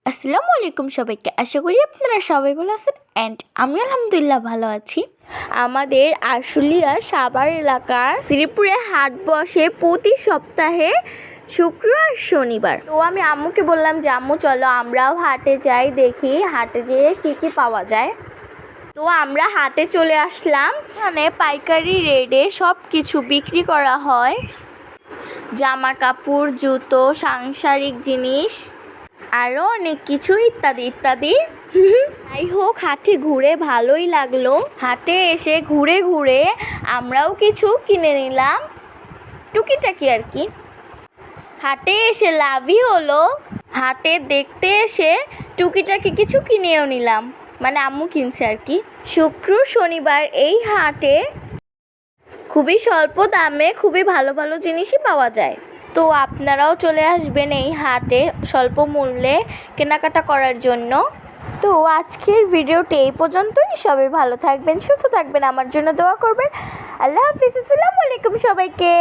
আসসালামু আলাইকুম সবাইকে। আশা করি আপনারা সবাই ভালো আছেন অ্যান্ড আমি আলহামদুলিল্লাহ ভালো আছি। আমাদের আশুলিয়া সাভার এলাকার শ্রীপুরে হাট বসে প্রতি সপ্তাহে শুক্র আর শনিবার। তো আমি আম্মুকে বললাম যে আম্মু চলো আমরাও হাটে যাই, দেখি হাটে যেয়ে কী পাওয়া যায়। তো আমরা হাটে চলে আসলাম। এখানে পাইকারি রেটে সব কিছু বিক্রি করা হয়, জামা কাপড়, জুতো, সাংসারিক জিনিস, আরও অনেক কিছু ইত্যাদি ইত্যাদি। যাই হোক, হাটে ঘুরে ভালোই লাগলো। হাটে এসে ঘুরে ঘুরে আমরাও কিছু কিনে নিলাম, টুকিটাকি আর কি। হাটে এসে লাভই হলো, হাটে দেখতে এসে টুকিটাকি কিছু কিনেও নিলাম, মানে আম্মু কিনছে আর কি। শুক্র শনিবার এই হাটে খুবই স্বল্প দামে খুবই ভালো ভালো জিনিসই পাওয়া যায়। তো আপনারাও চলে আসবেন এই হাটে স্বল্প মূল্যে কেনাকাটা করার জন্য। তো আজকের ভিডিওটি এই পর্যন্তই। সবাই ভালো থাকবেন, সুস্থ থাকবেন, আমার জন্য দোয়া করবেন। আল্লাহ হাফিজ, আসসালামু আলাইকুম সবাইকে।